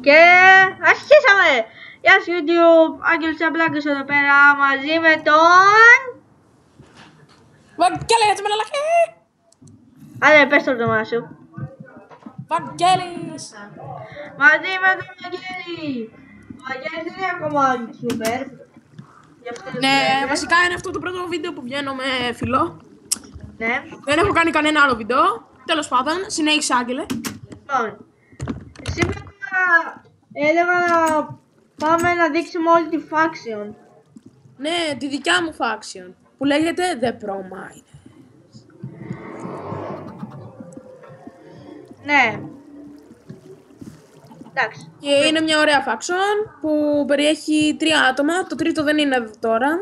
Και αρχίσαμε! Γεια σου YouTube, Άγγελος Τσαμπλάκος εδώ πέρα μαζί με τον... Βαγγέλης Μαλαλακή! Άντε πες το όνομά σου. Βαγγέλης! Μαζί με τον Βαγγέλη! Ο Βαγγέλης δεν είναι ακόμα YouTuber. Ναι, βασικά είναι αυτό το πρώτο βίντεο που βγαίνω με φιλό. Ναι. Δεν έχω κάνει κανένα άλλο βίντεο. Τέλος πάντων, συνέχισε Άγγελε. Λοιπόν, σήμερα έλεγα να πάμε να δείξουμε όλη τη faction. Ναι, τη δικιά μου faction που λέγεται The Pro Miners. Ναι. Εντάξει. Και είναι μια ωραία faction που περιέχει 3 άτομα. Το τρίτο δεν είναι εδώ τώρα.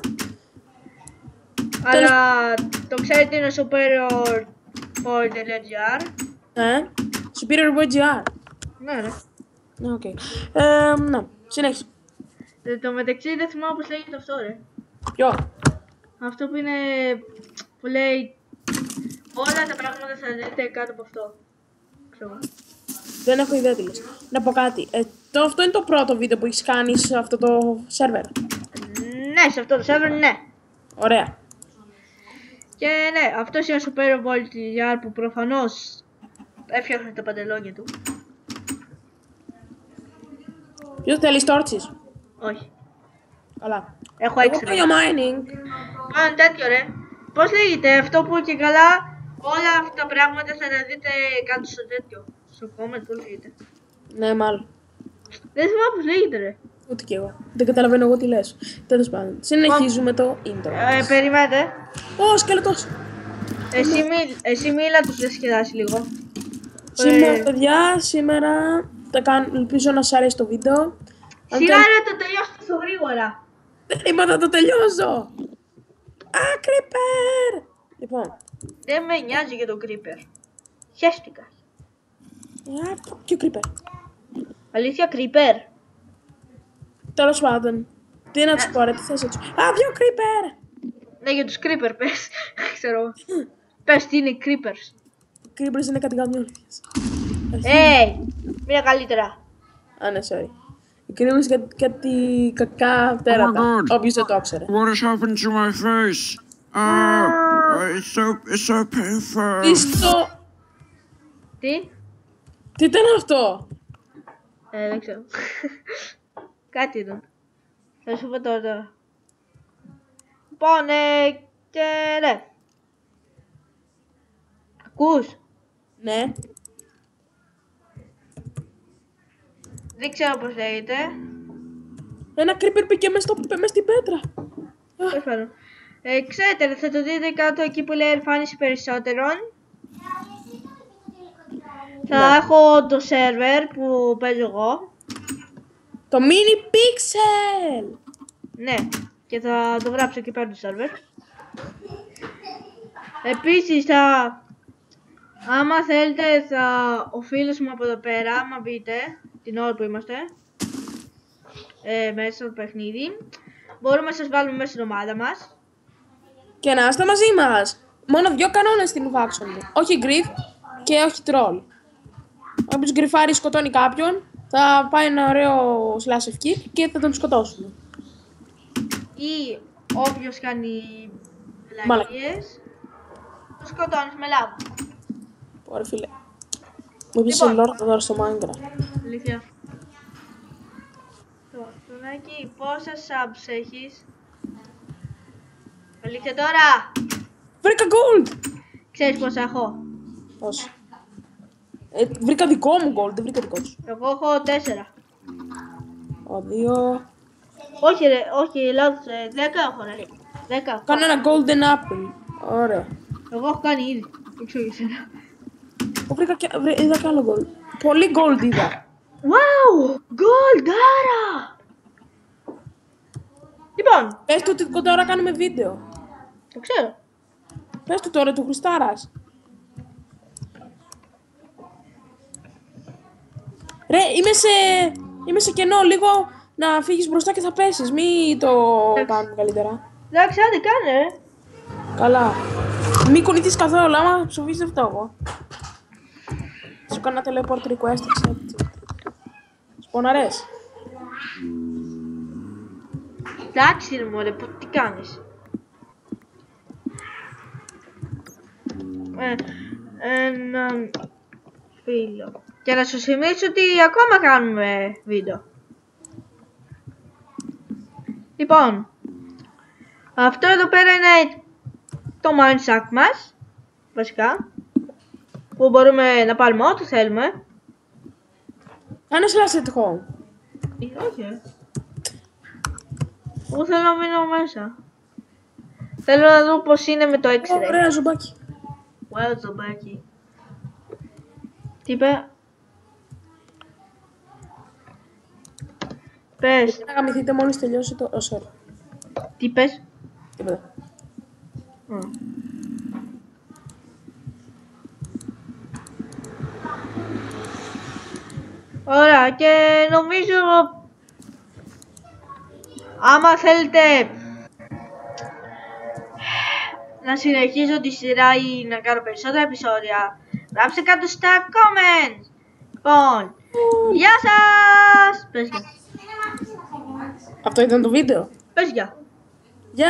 Αλλά το ξέρετε είναι superior.gr. Ναι, Superior.gr. Ναι, ναι. Ναι, οκ. Ναι, συνέχισε. Το μεταξύ δεν θυμάμαι πώς λέγεται αυτό, ρε. Ποιο? Αυτό που είναι... που λέει... όλα τα πράγματα θα δείτε κάτω από αυτό. Ξέρω. Δεν έχω ιδέα τι λες. Να πω κάτι. Αυτό είναι το πρώτο βίντεο που έχεις κάνει σε αυτό το σερβερ. Ναι, σε αυτό το server ναι. Ωραία. Και ναι, αυτός είναι ο superior.gr που προφανώς έφτιαχνε τα παντελόνια του. Ποιος θέλεις τόρτσις? Όχι. Καλά. Έχω Εγώ 6. κάνω mining. Πάνω τέτοιο ρε. Πώς λέγεται αυτό που και καλά όλα αυτά τα πράγματα θα τα δείτε κάτω στο τέτοιο. Στο comment πώς λέγεται. Ναι, μάλλον. Δεν θυμάμαι πώς λέγεται ρε. Ούτε κι εγώ. Δεν καταλαβαίνω εγώ τι λες. Τέλος πάντων. Συνεχίζουμε το intro. Περιμένετε. Ω, σκελετός. Εσύ μίλα τους διασκεδάσει λίγο. Σήμερα, παιδιά, σήμερα θα κάνω. Ελπίζω να σας αρέσει το βίντεο. Σιγά ρε το τελειώσω τόσο γρήγορα. Δεν είπα να το τελειώσω. Α, creeper! Λοιπόν. Δεν με νοιάζει για τον creeper. Χαίστηκα. Ποιο creeper? Αλήθεια creeper. Τέλος πάντων. Τι να τους πω ρε, τι θες να τους... Α, 2 creeper! Ναι, για τους creeper πες. Ξέρω. Πες τι είναι creepers. Creepers είναι κάτι καμιόλικες. Μίλα καλύτερα. Α, ναι, sorry. Οι creepers είναι κάτι κακά τέρατα. Όποιος δεν το ήξερε. What has happened to my face? It's so painful. Τι? Τι ήταν αυτό? Δεν ξέρω. Κάτι ήταν. Θα σου πω τώρα. Λοιπόν, και ναι. Ακούς? Ναι. Δεν ξέρω πώς λέγεται. Ένα creeper πήγε μες στην πέτρα. Πώς πάνω. Ξέρετε, θα το δείτε κάτω εκεί που λέει εμφάνιση περισσότερων. Θα έχω το server που παίζω εγώ. Το mini pixel! Ναι, και θα το γράψω εκεί πέρα το server. Επίσης άμα θέλετε ο φίλος μου από εδώ πέρα, άμα μπείτε την ώρα που είμαστε μέσα στο παιχνίδι, μπορούμε να σας βάλουμε μέσα στην ομάδα μας. Και να είστε μαζί μας. Μόνο 2 κανόνες στην faction μου. Όχι grief και όχι troll. Όποιος γκριφάρει σκοτώνει κάποιον, θα πάει ένα ωραίο slash of kill και θα τον σκοτώσουμε. Ή όποιος κάνει βλακίες, το σκοτώνεις με λάβα. Ωραία φίλε. Μου είπες σε Lord τώρα στο Minecraft. Αλήθεια. Τονάκι, πόσα subs έχεις? Αλήθεια τώρα. Βρήκα gold! Ξέρεις πόσα έχω? Πώς? Βρήκα δικό μου gold, δεν βρήκα δικό σου. Εγώ έχω 4. Ο 2... Όχι ρε, όχι, λάθος, 10 έχω ρε. 10. Κάνω ένα golden apple. Ωραία. Εγώ έχω κάνει ήδη. Δεν ξέρω για σένα. Είδα κι άλλο gold. Πολύ gold είδα. Wow! Gold, άρα! Λοιπόν. Πες του ότι τώρα κάνουμε βίντεο. Το ξέρω. Πες του τώρα του Χριστάρας. Ρε, είμαι σε κενό, λίγο να φύγεις μπροστά και θα πέσεις. Μη το κάνουμε καλύτερα. Εντάξει, άντε κάνε ρε. Καλά. Μη κουνηθείς καθόλου, άμα ψοφείς δεν φταίω εγώ. Σου κάνω ένα teleport request, accept. Ποναρές. Εντάξει ρε μωρέ, τι κάνεις. Έναν φίλο. Και να σου θυμίσω ότι ακόμα κάνουμε βίντεο. Λοιπόν, αυτό εδώ πέρα είναι το mineshack μας, βασικά, που μπορούμε να πάρουμε ό,τι θέλουμε. Κάνε slash at home. Όχι. Εγώ θέλω να μείνω μέσα. Θέλω να δω πως είναι με το X-ray. Ωραία, ζουμπάκι. Well, ζομπάκι. Τι είπε. Πες. Να γαμηθείτε μόλις τελειώσει το... sorry. Τι πες. Τίποτα. Ωραία, και νομίζω άμα θέλετε να συνεχίσω τη σειρά ή να κάνω περισσότερα επεισόδια, γράψτε κάτω στα comments. Λοιπόν, γεια σας. Πες γεια. Αυτό ήταν το βίντεο. Πες γεια. Γεια!